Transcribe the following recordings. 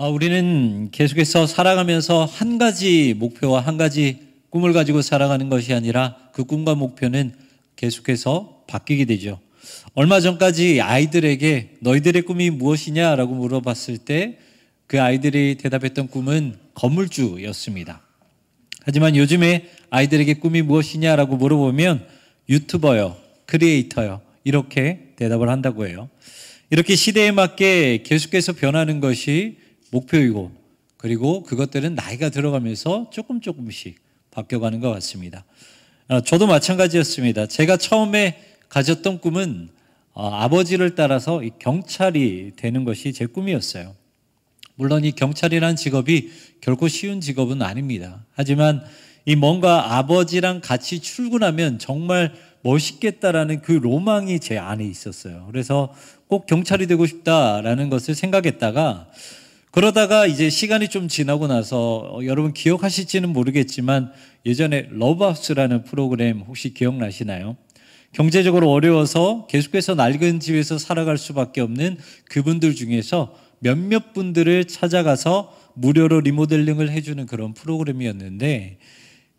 우리는 계속해서 살아가면서 한 가지 목표와 한 가지 꿈을 가지고 살아가는 것이 아니라 그 꿈과 목표는 계속해서 바뀌게 되죠. 얼마 전까지 아이들에게 너희들의 꿈이 무엇이냐라고 물어봤을 때 그 아이들이 대답했던 꿈은 건물주였습니다. 하지만 요즘에 아이들에게 꿈이 무엇이냐라고 물어보면 유튜버요, 크리에이터요 이렇게 대답을 한다고 해요. 이렇게 시대에 맞게 계속해서 변하는 것이 목표이고, 그리고 그것들은 나이가 들어가면서 조금씩 바뀌어가는 것 같습니다. 저도 마찬가지였습니다. 제가 처음에 가졌던 꿈은 아버지를 따라서 경찰이 되는 것이 제 꿈이었어요. 물론 이 경찰이라는 직업이 결코 쉬운 직업은 아닙니다. 하지만 이 뭔가 아버지랑 같이 출근하면 정말 멋있겠다라는 그 로망이 제 안에 있었어요. 그래서 꼭 경찰이 되고 싶다라는 것을 생각했다가, 그러다가 이제 시간이 좀 지나고 나서 여러분 기억하실지는 모르겠지만 예전에 러브하우스라는 프로그램 혹시 기억나시나요? 경제적으로 어려워서 계속해서 낡은 집에서 살아갈 수밖에 없는 그분들 중에서 몇몇 분들을 찾아가서 무료로 리모델링을 해주는 그런 프로그램이었는데,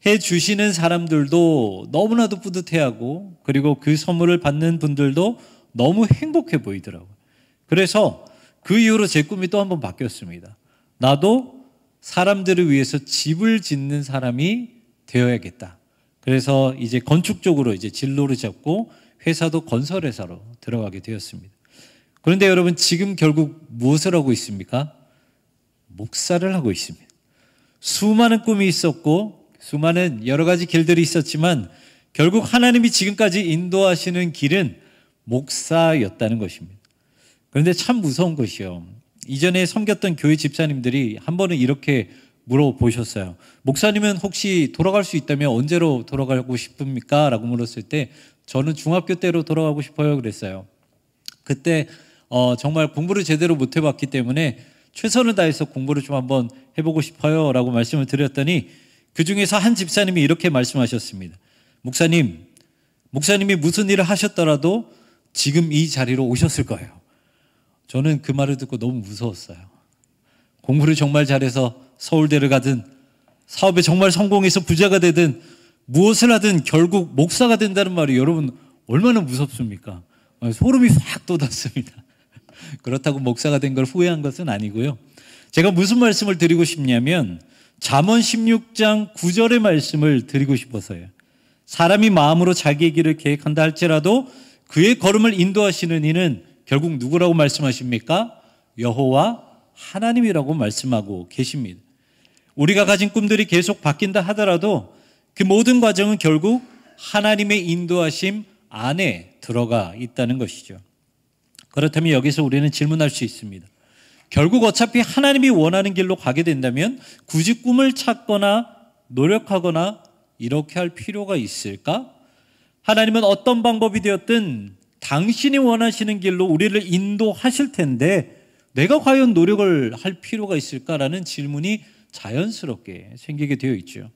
해주시는 사람들도 너무나도 뿌듯해하고, 그리고 그 선물을 받는 분들도 너무 행복해 보이더라고요. 그래서 그 이후로 제 꿈이 또 한번 바뀌었습니다. 나도 사람들을 위해서 집을 짓는 사람이 되어야겠다. 그래서 이제 건축 쪽으로 이제 진로를 잡고 회사도 건설회사로 들어가게 되었습니다. 그런데 여러분, 지금 결국 무엇을 하고 있습니까? 목사를 하고 있습니다. 수많은 꿈이 있었고 수많은 여러 가지 길들이 있었지만 결국 하나님이 지금까지 인도하시는 길은 목사였다는 것입니다. 그런데 참 무서운 것이요, 이전에 섬겼던 교회 집사님들이 한 번은 이렇게 물어보셨어요. 목사님은 혹시 돌아갈 수 있다면 언제로 돌아가고 싶습니까? 라고 물었을 때 저는 중학교 때로 돌아가고 싶어요 그랬어요. 그때 정말 공부를 제대로 못 해봤기 때문에 최선을 다해서 공부를 좀 한번 해보고 싶어요 라고 말씀을 드렸더니 그 중에서 한 집사님이 이렇게 말씀하셨습니다. 목사님이 무슨 일을 하셨더라도 지금 이 자리로 오셨을 거예요. 저는 그 말을 듣고 너무 무서웠어요. 공부를 정말 잘해서 서울대를 가든 사업에 정말 성공해서 부자가 되든 무엇을 하든 결국 목사가 된다는 말이 여러분 얼마나 무섭습니까? 소름이 확 돋았습니다. 그렇다고 목사가 된 걸 후회한 것은 아니고요. 제가 무슨 말씀을 드리고 싶냐면 잠언 16장 9절의 말씀을 드리고 싶어서요. 사람이 마음으로 자기의 길을 계획한다 할지라도 그의 걸음을 인도하시는 이는 결국 누구라고 말씀하십니까? 여호와 하나님이라고 말씀하고 계십니다. 우리가 가진 꿈들이 계속 바뀐다 하더라도 그 모든 과정은 결국 하나님의 인도하심 안에 들어가 있다는 것이죠. 그렇다면 여기서 우리는 질문할 수 있습니다. 결국 어차피 하나님이 원하는 길로 가게 된다면 굳이 꿈을 찾거나 노력하거나 이렇게 할 필요가 있을까? 하나님은 어떤 방법이 되었든 당신이 원하시는 길로 우리를 인도하실 텐데 내가 과연 노력을 할 필요가 있을까라는 질문이 자연스럽게 생기게 되어 있죠.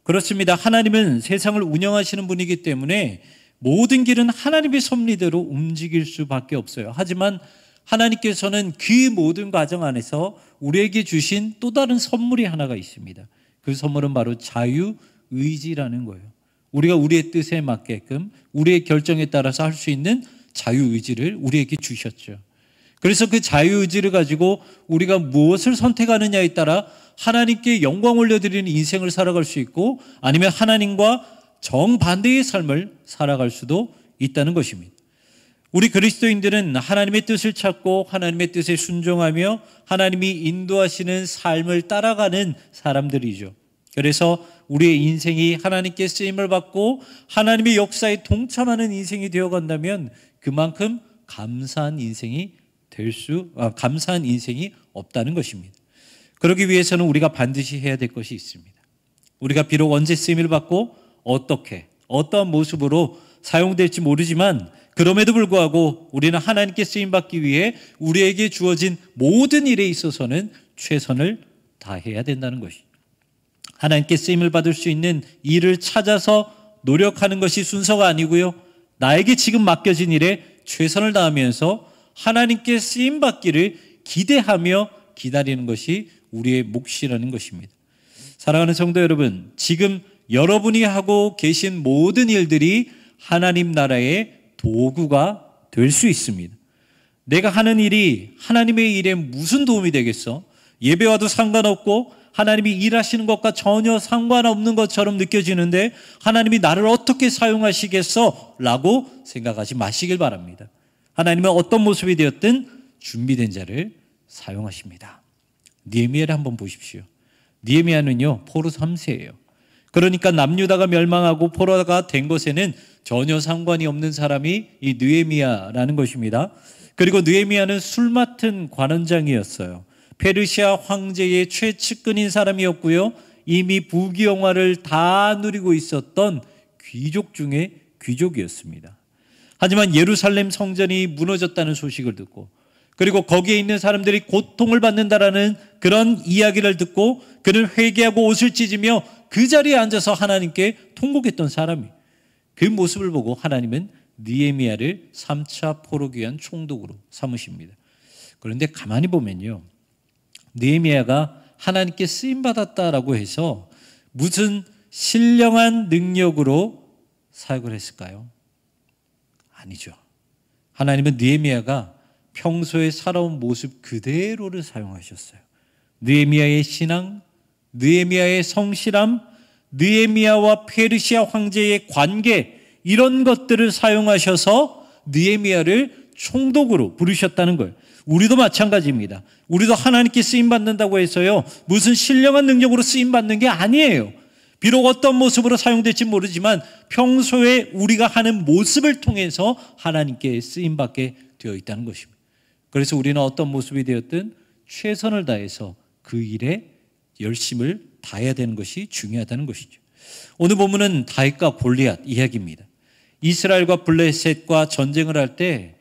그렇습니다. 하나님은 세상을 운영하시는 분이기 때문에 모든 길은 하나님의 섭리대로 움직일 수밖에 없어요. 하지만 하나님께서는 그 모든 과정 안에서 우리에게 주신 또 다른 선물이 하나가 있습니다. 그 선물은 바로 자유의지라는 거예요. 우리가 우리의 뜻에 맞게끔 우리의 결정에 따라서 할 수 있는 자유의지를 우리에게 주셨죠. 그래서 그 자유의지를 가지고 우리가 무엇을 선택하느냐에 따라 하나님께 영광 올려드리는 인생을 살아갈 수 있고 아니면 하나님과 정반대의 삶을 살아갈 수도 있다는 것입니다. 우리 그리스도인들은 하나님의 뜻을 찾고 하나님의 뜻에 순종하며 하나님이 인도하시는 삶을 따라가는 사람들이죠. 그래서 우리의 인생이 하나님께 쓰임을 받고 하나님의 역사에 동참하는 인생이 되어간다면 그만큼 감사한 인생이 감사한 인생이 없다는 것입니다. 그러기 위해서는 우리가 반드시 해야 될 것이 있습니다. 우리가 비록 언제 쓰임을 받고 어떻게 어떠한 모습으로 사용될지 모르지만 그럼에도 불구하고 우리는 하나님께 쓰임받기 위해 우리에게 주어진 모든 일에 있어서는 최선을 다해야 된다는 것입니다. 하나님께 쓰임을 받을 수 있는 일을 찾아서 노력하는 것이 순서가 아니고요, 나에게 지금 맡겨진 일에 최선을 다하면서 하나님께 쓰임받기를 기대하며 기다리는 것이 우리의 몫이라는 것입니다. 사랑하는 성도 여러분, 지금 여러분이 하고 계신 모든 일들이 하나님 나라의 도구가 될 수 있습니다. 내가 하는 일이 하나님의 일에 무슨 도움이 되겠어? 예배와도 상관없고 하나님이 일하시는 것과 전혀 상관없는 것처럼 느껴지는데 하나님이 나를 어떻게 사용하시겠어? 라고 생각하지 마시길 바랍니다. 하나님은 어떤 모습이 되었든 준비된 자를 사용하십니다. 느헤미야를 한번 보십시오. 느헤미야는요, 포로 3세예요. 그러니까 남유다가 멸망하고 포로가 된 것에는 전혀 상관이 없는 사람이 이 느헤미야라는 것입니다. 그리고 느헤미야는 술 맡은 관원장이었어요. 페르시아 황제의 최측근인 사람이었고요. 이미 부귀영화를 다 누리고 있었던 귀족 중에 귀족이었습니다. 하지만 예루살렘 성전이 무너졌다는 소식을 듣고 그리고 거기에 있는 사람들이 고통을 받는다라는 그런 이야기를 듣고 그는 회개하고 옷을 찢으며 그 자리에 앉아서 하나님께 통곡했던 사람이, 그 모습을 보고 하나님은 느헤미야를 3차 포로 귀환 총독으로 삼으십니다. 그런데 가만히 보면요, 느헤미야가 하나님께 쓰임받았다라고 해서 무슨 신령한 능력으로 사역을 했을까요? 아니죠. 하나님은 느헤미야가 평소에 살아온 모습 그대로를 사용하셨어요. 느헤미야의 신앙, 느헤미야의 성실함, 느헤미야와 페르시아 황제의 관계, 이런 것들을 사용하셔서 느헤미야를 총독으로 부르셨다는 거예요. 우리도 마찬가지입니다. 우리도 하나님께 쓰임받는다고 해서요, 무슨 신령한 능력으로 쓰임받는 게 아니에요. 비록 어떤 모습으로 사용될지 모르지만 평소에 우리가 하는 모습을 통해서 하나님께 쓰임받게 되어 있다는 것입니다. 그래서 우리는 어떤 모습이 되었든 최선을 다해서 그 일에 열심을 다해야 되는 것이 중요하다는 것이죠. 오늘 본문은 다윗과 골리앗 이야기입니다. 이스라엘과 블레셋과 전쟁을 할 때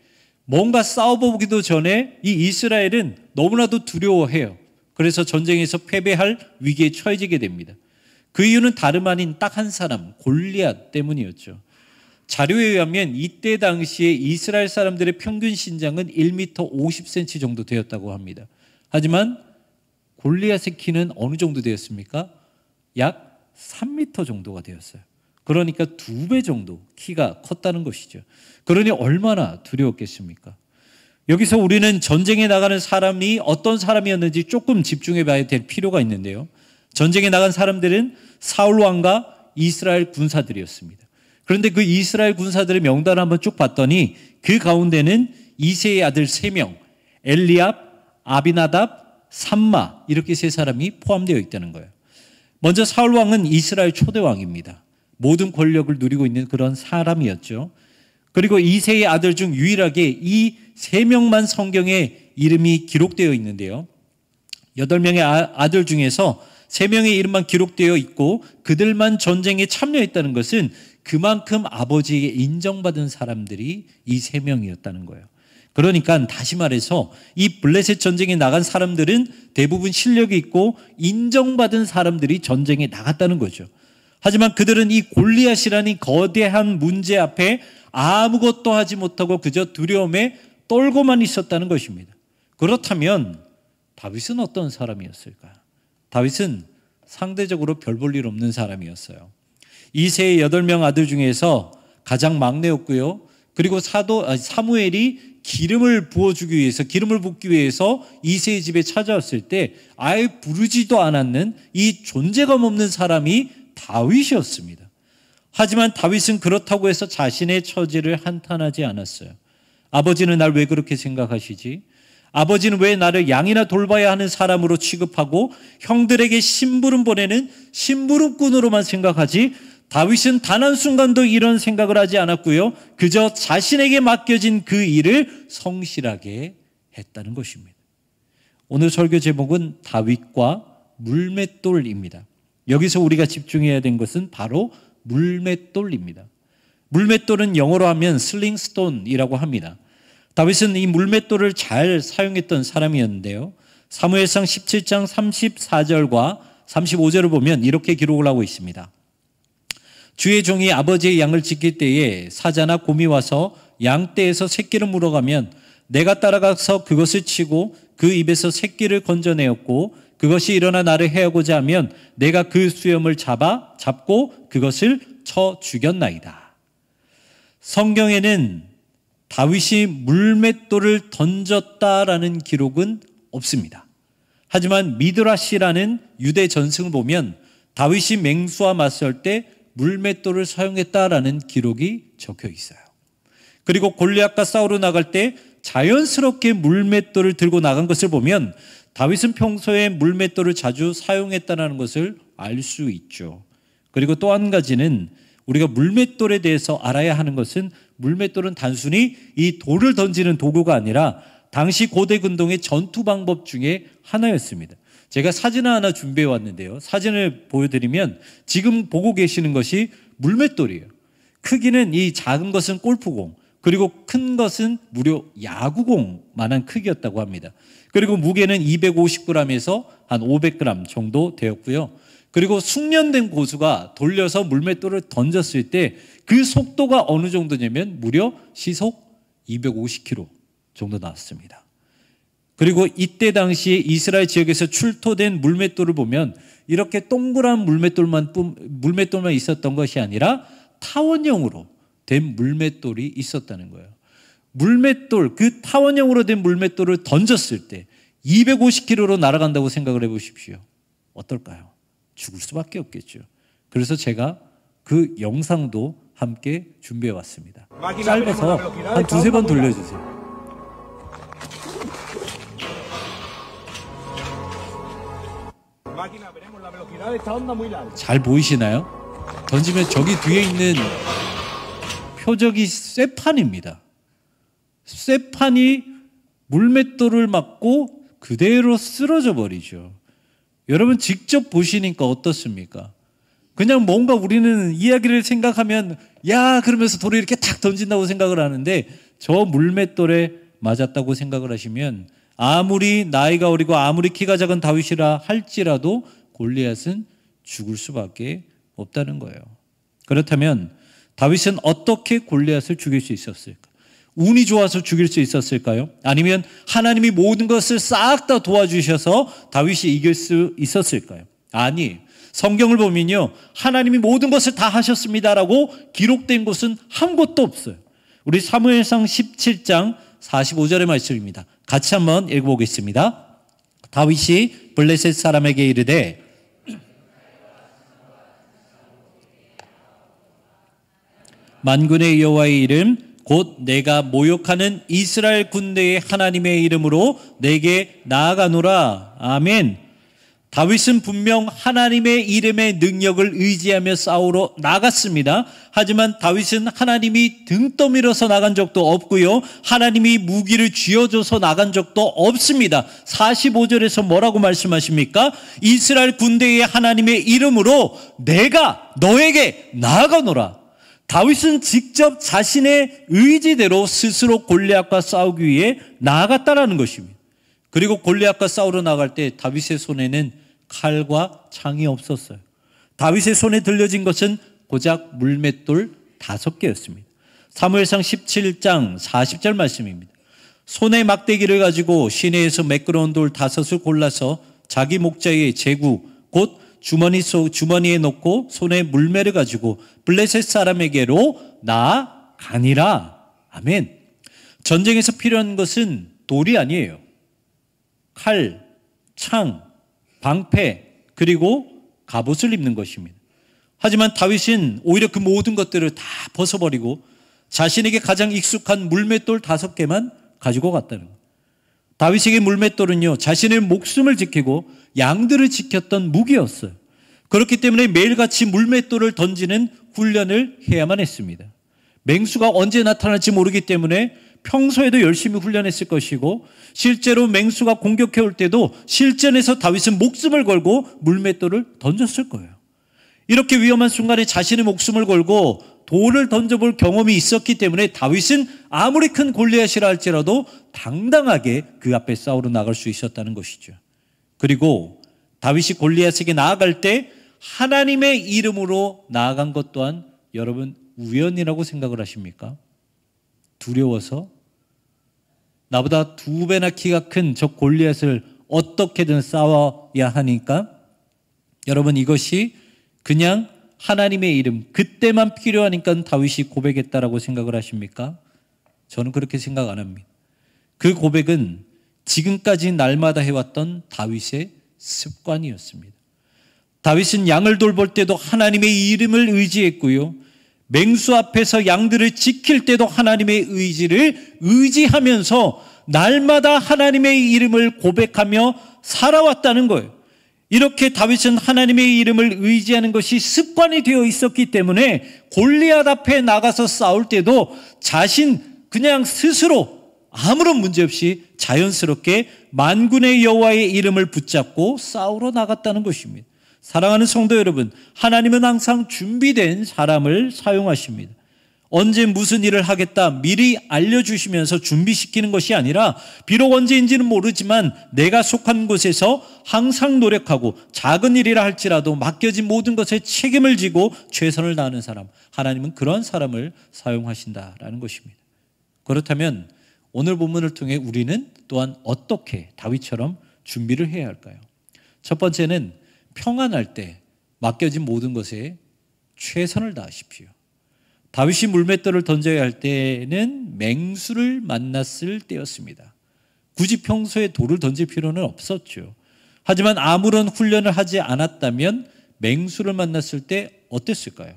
뭔가 싸워보기도 전에 이 이스라엘은 너무나도 두려워해요. 그래서 전쟁에서 패배할 위기에 처해지게 됩니다. 그 이유는 다름 아닌 딱 한 사람, 골리앗 때문이었죠. 자료에 의하면 이때 당시에 이스라엘 사람들의 평균 신장은 1m 50cm 정도 되었다고 합니다. 하지만 골리앗의 키는 어느 정도 되었습니까? 약 3m 정도가 되었어요. 그러니까 2배 정도 키가 컸다는 것이죠. 그러니 얼마나 두려웠겠습니까? 여기서 우리는 전쟁에 나가는 사람이 어떤 사람이었는지 조금 집중해 봐야 될 필요가 있는데요. 전쟁에 나간 사람들은 사울 왕과 이스라엘 군사들이었습니다. 그런데 그 이스라엘 군사들의 명단을 한번 쭉 봤더니 그 가운데는 이새의 아들 3명, 엘리압, 아비나답, 삼마, 이렇게 3사람이 포함되어 있다는 거예요. 먼저 사울 왕은 이스라엘 초대 왕입니다. 모든 권력을 누리고 있는 그런 사람이었죠. 그리고 이새의 아들 중 유일하게 이 3명만 성경에 이름이 기록되어 있는데요. 8명의 아들 중에서 3명의 이름만 기록되어 있고 그들만 전쟁에 참여했다는 것은 그만큼 아버지에게 인정받은 사람들이 이 3명이었다는 거예요. 그러니까 다시 말해서 이 블레셋 전쟁에 나간 사람들은 대부분 실력이 있고 인정받은 사람들이 전쟁에 나갔다는 거죠. 하지만 그들은 이 골리앗이라는 거대한 문제 앞에 아무것도 하지 못하고 그저 두려움에 떨고만 있었다는 것입니다. 그렇다면 다윗은 어떤 사람이었을까요? 다윗은 상대적으로 별 볼 일 없는 사람이었어요. 이새의 8명 아들 중에서 가장 막내였고요. 그리고 사무엘이 기름을 부어주기 위해서, 기름을 붓기 위해서 이새의 집에 찾아왔을 때 아예 부르지도 않았는 이 존재감 없는 사람이 다윗이었습니다. 하지만 다윗은 그렇다고 해서 자신의 처지를 한탄하지 않았어요. 아버지는 날 왜 그렇게 생각하시지? 아버지는 왜 나를 양이나 돌봐야 하는 사람으로 취급하고 형들에게 심부름 보내는 심부름꾼으로만 생각하지? 다윗은 단 한순간도 이런 생각을 하지 않았고요. 그저 자신에게 맡겨진 그 일을 성실하게 했다는 것입니다. 오늘 설교 제목은 다윗과 물맷돌입니다. 여기서 우리가 집중해야 된 것은 바로 물맷돌입니다. 물맷돌은 영어로 하면 슬링스톤이라고 합니다. 다윗은 이 물맷돌을 잘 사용했던 사람이었는데요. 사무엘상 17장 34절과 35절을 보면 이렇게 기록을 하고 있습니다. 주의 종이 아버지의 양을 지킬 때에 사자나 곰이 와서 양떼에서 새끼를 물어가면 내가 따라가서 그것을 치고 그 입에서 새끼를 건져내었고 그것이 일어나 나를 해하고자 하면 내가 그 수염을 잡고 그것을 쳐 죽였나이다. 성경에는 다윗이 물맷돌을 던졌다라는 기록은 없습니다. 하지만 미드라시라는 유대 전승을 보면 다윗이 맹수와 맞설 때 물맷돌을 사용했다라는 기록이 적혀 있어요. 그리고 골리앗과 싸우러 나갈 때 자연스럽게 물맷돌을 들고 나간 것을 보면 다윗은 평소에 물맷돌을 자주 사용했다는 것을 알 수 있죠. 그리고 또 한 가지는 우리가 물맷돌에 대해서 알아야 하는 것은 물맷돌은 단순히 이 돌을 던지는 도구가 아니라 당시 고대 근동의 전투 방법 중에 하나였습니다. 제가 사진을 하나 준비해 왔는데요. 사진을 보여드리면 지금 보고 계시는 것이 물맷돌이에요. 크기는 이 작은 것은 골프공, 그리고 큰 것은 무려 야구공만한 크기였다고 합니다. 그리고 무게는 250g에서 한 500g 정도 되었고요. 그리고 숙련된 고수가 돌려서 물맷돌을 던졌을 때 그 속도가 어느 정도냐면 무려 시속 250km 정도 나왔습니다. 그리고 이때 당시에 이스라엘 지역에서 출토된 물맷돌을 보면 이렇게 동그란 물맷돌만 있었던 것이 아니라 타원형으로 된 물맷돌이 있었다는 거예요. 물맷돌, 그 타원형으로 된 물맷돌을 던졌을 때 250km로 날아간다고 생각을 해보십시오. 어떨까요? 죽을 수밖에 없겠죠. 그래서 제가 그 영상도 함께 준비해 왔습니다. 짧아서 한 두세 번 돌려주세요. 잘 보이시나요? 던지면 저기 뒤에 있는 표적이 쇠판입니다. 쇠판이 물맷돌을 맞고 그대로 쓰러져 버리죠. 여러분 직접 보시니까 어떻습니까? 그냥 뭔가 우리는 이야기를 생각하면 야 그러면서 돌을 이렇게 탁 던진다고 생각을 하는데 저 물맷돌에 맞았다고 생각을 하시면 아무리 나이가 어리고 아무리 키가 작은 다윗이라 할지라도 골리앗은 죽을 수밖에 없다는 거예요. 그렇다면 다윗은 어떻게 골리앗을 죽일 수 있었을까? 운이 좋아서 죽일 수 있었을까요? 아니면 하나님이 모든 것을 싹 다 도와주셔서 다윗이 이길 수 있었을까요? 아니, 성경을 보면요, 하나님이 모든 것을 다 하셨습니다라고 기록된 곳은 한 곳도 없어요. 우리 사무엘상 17장 45절의 말씀입니다. 같이 한번 읽어보겠습니다. 다윗이 블레셋 사람에게 이르되 만군의 여호와의 이름 곧 내가 모욕하는 이스라엘 군대의 하나님의 이름으로 내게 나아가노라. 아멘. 다윗은 분명 하나님의 이름의 능력을 의지하며 싸우러 나갔습니다. 하지만 다윗은 하나님이 등 떠밀어서 나간 적도 없고요. 하나님이 무기를 쥐어줘서 나간 적도 없습니다. 45절에서 뭐라고 말씀하십니까? 이스라엘 군대의 하나님의 이름으로 내가 너에게 나아가노라. 다윗은 직접 자신의 의지대로 스스로 골리앗과 싸우기 위해 나아갔다라는 것입니다. 그리고 골리앗과 싸우러 나갈 때 다윗의 손에는 칼과 창이 없었어요. 다윗의 손에 들려진 것은 고작 물맷돌 5개였습니다. 사무엘상 17장 40절 말씀입니다. 손에 막대기를 가지고 시내에서 매끄러운 돌 5을 골라서 자기 목자의 제구 곧 주머니에 넣고 손에 물매를 가지고 블레셋 사람에게로 나아가니라. 아멘. 전쟁에서 필요한 것은 돌이 아니에요. 칼, 창, 방패, 그리고 갑옷을 입는 것입니다. 하지만 다윗은 오히려 그 모든 것들을 다 벗어버리고 자신에게 가장 익숙한 물맷돌 5개만 가지고 갔다는 거예요. 다윗에게 물맷돌은요, 자신의 목숨을 지키고 양들을 지켰던 무기였어요. 그렇기 때문에 매일같이 물맷돌을 던지는 훈련을 해야만 했습니다. 맹수가 언제 나타날지 모르기 때문에 평소에도 열심히 훈련했을 것이고 실제로 맹수가 공격해 올 때도 실전에서 다윗은 목숨을 걸고 물맷돌을 던졌을 거예요. 이렇게 위험한 순간에 자신의 목숨을 걸고 돌을 던져볼 경험이 있었기 때문에 다윗은 아무리 큰 골리앗이라 할지라도 당당하게 그 앞에 싸우러 나갈 수 있었다는 것이죠. 그리고 다윗이 골리앗에게 나아갈 때 하나님의 이름으로 나아간 것 또한 여러분 우연이라고 생각을 하십니까? 두려워서? 나보다 2배나 키가 큰 저 골리앗을 어떻게든 싸워야 하니까 여러분 이것이 그냥 하나님의 이름 그때만 필요하니까 다윗이 고백했다라고 생각을 하십니까? 저는 그렇게 생각 안 합니다. 그 고백은 지금까지 날마다 해왔던 다윗의 습관이었습니다. 다윗은 양을 돌볼 때도 하나님의 이름을 의지했고요. 맹수 앞에서 양들을 지킬 때도 하나님의 의지를 의지하면서 날마다 하나님의 이름을 고백하며 살아왔다는 거예요. 이렇게 다윗은 하나님의 이름을 의지하는 것이 습관이 되어 있었기 때문에 골리앗 앞에 나가서 싸울 때도 그냥 스스로 아무런 문제 없이 자연스럽게 만군의 여호와의 이름을 붙잡고 싸우러 나갔다는 것입니다. 사랑하는 성도 여러분, 하나님은 항상 준비된 사람을 사용하십니다. 언제 무슨 일을 하겠다 미리 알려주시면서 준비시키는 것이 아니라 비록 언제인지는 모르지만 내가 속한 곳에서 항상 노력하고 작은 일이라 할지라도 맡겨진 모든 것에 책임을 지고 최선을 다하는 사람, 하나님은 그런 사람을 사용하신다라는 것입니다. 그렇다면 오늘 본문을 통해 우리는 또한 어떻게 다윗처럼 준비를 해야 할까요? 첫 번째는 평안할 때 맡겨진 모든 것에 최선을 다하십시오. 다윗이 물맷돌을 던져야 할 때는 맹수를 만났을 때였습니다. 굳이 평소에 돌을 던질 필요는 없었죠. 하지만 아무런 훈련을 하지 않았다면 맹수를 만났을 때 어땠을까요?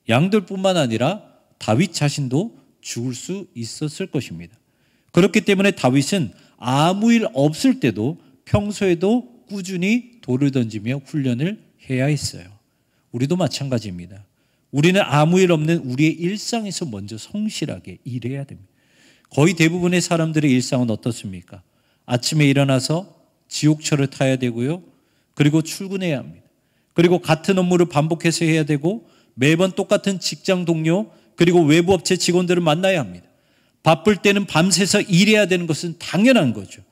양들뿐만 아니라 다윗 자신도 죽을 수 있었을 것입니다. 그렇기 때문에 다윗은 아무 일 없을 때도 평소에도 꾸준히 돌을 던지며 훈련을 해야 했어요. 우리도 마찬가지입니다. 우리는 아무 일 없는 우리의 일상에서 먼저 성실하게 일해야 됩니다. 거의 대부분의 사람들의 일상은 어떻습니까? 아침에 일어나서 지옥철을 타야 되고요. 그리고 출근해야 합니다. 그리고 같은 업무를 반복해서 해야 되고 매번 똑같은 직장 동료 그리고 외부 업체 직원들을 만나야 합니다. 바쁠 때는 밤새서 일해야 되는 것은 당연한 거죠.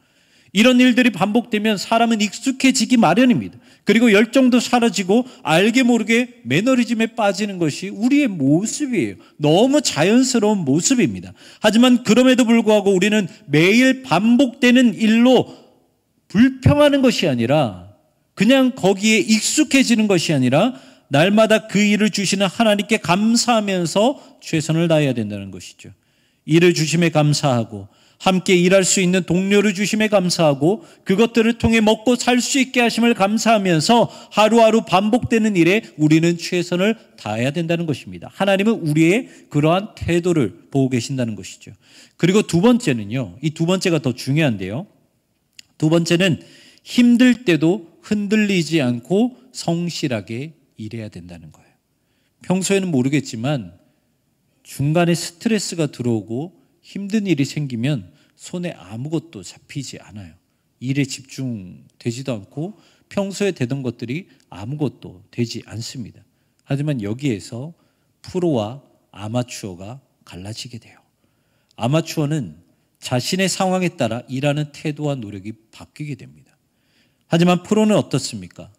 이런 일들이 반복되면 사람은 익숙해지기 마련입니다. 그리고 열정도 사라지고 알게 모르게 매너리즘에 빠지는 것이 우리의 모습이에요. 너무 자연스러운 모습입니다. 하지만 그럼에도 불구하고 우리는 매일 반복되는 일로 불평하는 것이 아니라 그냥 거기에 익숙해지는 것이 아니라 날마다 그 일을 주시는 하나님께 감사하면서 최선을 다해야 된다는 것이죠. 일을 주심에 감사하고 함께 일할 수 있는 동료를 주심에 감사하고 그것들을 통해 먹고 살 수 있게 하심을 감사하면서 하루하루 반복되는 일에 우리는 최선을 다해야 된다는 것입니다. 하나님은 우리의 그러한 태도를 보고 계신다는 것이죠. 그리고 두 번째는요. 이 두 번째가 더 중요한데요. 두 번째는 힘들 때도 흔들리지 않고 성실하게 일해야 된다는 거예요. 평소에는 모르겠지만 중간에 스트레스가 들어오고 힘든 일이 생기면 손에 아무것도 잡히지 않아요. 일에 집중되지도 않고 평소에 되던 것들이 아무것도 되지 않습니다. 하지만 여기에서 프로와 아마추어가 갈라지게 돼요. 아마추어는 자신의 상황에 따라 일하는 태도와 노력이 바뀌게 됩니다. 하지만 프로는 어떻습니까?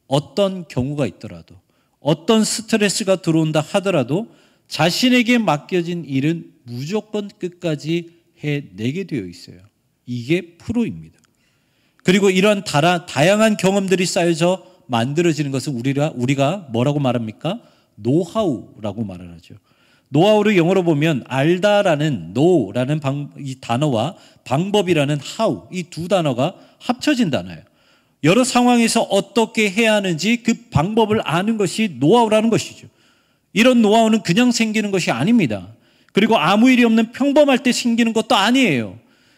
어떤 경우가 있더라도 어떤 스트레스가 들어온다 하더라도 자신에게 맡겨진 일은 무조건 끝까지 해내게 되어 있어요. 이게 프로입니다. 그리고 이런 다양한 경험들이 쌓여서 만들어지는 것은 우리가 뭐라고 말합니까? 노하우라고 말을 하죠. 노하우를 영어로 보면 알다라는 no라는 이 단어와 방법이라는 how 이 두 단어가 합쳐진 단어예요. 여러 상황에서 어떻게 해야 하는지 그 방법을 아는 것이 노하우라는 것이죠. 이런 노하우는 그냥 생기는 것이 아닙니다. 그리고 아무 일이 없는 평범할 때 생기는 것도 아니에요.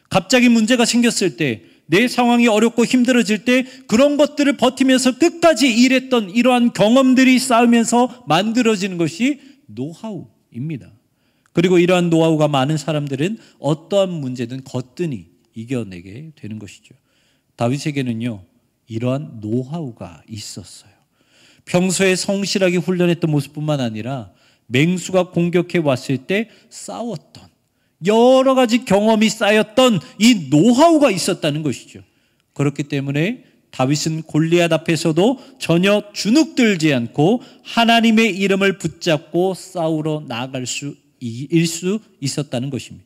갑자기 문제가 생겼을 때, 내 상황이 어렵고 힘들어질 때 그런 것들을 버티면서 끝까지 일했던 이러한 경험들이 쌓이면서 만들어지는 것이 노하우입니다. 그리고 이러한 노하우가 많은 사람들은 어떠한 문제든 거뜬히 이겨내게 되는 것이죠. 다윗에게는요, 이러한 노하우가 있었어요. 평소에 성실하게 훈련했던 모습뿐만 아니라 맹수가 공격해 왔을 때 싸웠던 여러 가지 경험이 쌓였던 이 노하우가 있었다는 것이죠. 그렇기 때문에 다윗은 골리앗 앞에서도 전혀 주눅들지 않고 하나님의 이름을 붙잡고 싸우러 나아갈 수 있었다는 것입니다.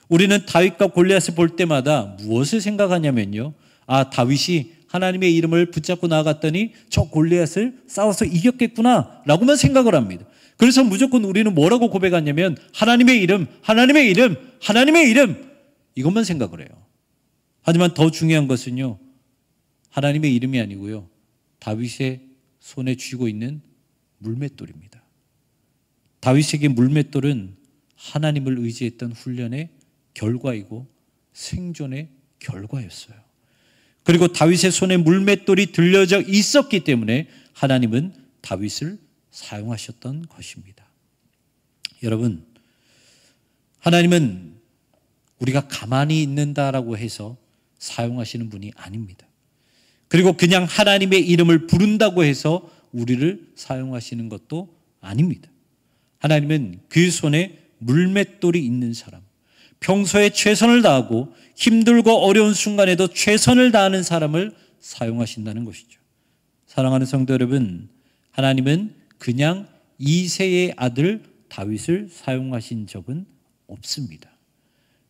우리는 다윗과 골리앗을 볼 때마다 무엇을 생각하냐면요. 아, 다윗이 하나님의 이름을 붙잡고 나아갔더니 저 골리앗을 싸워서 이겼겠구나 라고만 생각을 합니다. 그래서 무조건 우리는 뭐라고 고백하냐면 하나님의 이름, 하나님의 이름, 하나님의 이름, 이것만 생각을 해요. 하지만 더 중요한 것은요, 하나님의 이름이 아니고요, 다윗의 손에 쥐고 있는 물맷돌입니다. 다윗에게 물맷돌은 하나님을 의지했던 훈련의 결과이고 생존의 결과였어요. 그리고 다윗의 손에 물맷돌이 들려져 있었기 때문에 하나님은 다윗을 사용하셨던 것입니다. 여러분, 하나님은 우리가 가만히 있는다라고 해서 사용하시는 분이 아닙니다. 그리고 그냥 하나님의 이름을 부른다고 해서 우리를 사용하시는 것도 아닙니다. 하나님은 그 손에 물맷돌이 있는 사람, 평소에 최선을 다하고 힘들고 어려운 순간에도 최선을 다하는 사람을 사용하신다는 것이죠. 사랑하는 성도 여러분, 하나님은 그냥 이새의 아들 다윗을 사용하신 적은 없습니다.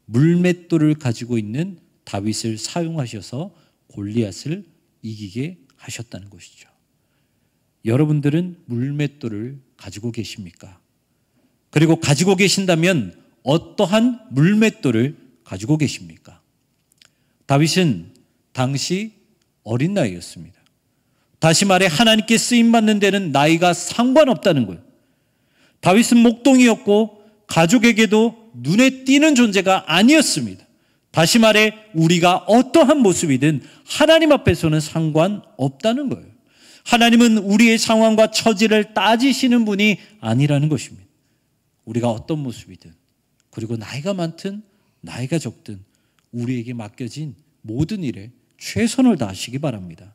물맷돌을 가지고 있는 다윗을 사용하셔서 골리앗을 이기게 하셨다는 것이죠. 여러분들은 물맷돌을 가지고 계십니까? 그리고 가지고 계신다면 어떠한 물맷돌을 가지고 계십니까? 다윗은 당시 어린 나이였습니다. 다시 말해 하나님께 쓰임받는 데는 나이가 상관없다는 거예요. 다윗은 목동이었고 가족에게도 눈에 띄는 존재가 아니었습니다. 다시 말해 우리가 어떠한 모습이든 하나님 앞에서는 상관없다는 거예요. 하나님은 우리의 상황과 처지를 따지시는 분이 아니라는 것입니다. 우리가 어떤 모습이든, 그리고 나이가 많든 나이가 적든 우리에게 맡겨진 모든 일에 최선을 다하시기 바랍니다.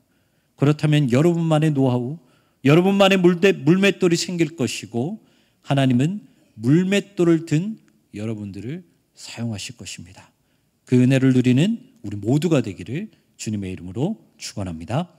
그렇다면 여러분만의 노하우, 여러분만의 물맷돌이 생길 것이고 하나님은 물맷돌을 든 여러분들을 사용하실 것입니다. 그 은혜를 누리는 우리 모두가 되기를 주님의 이름으로 축원합니다.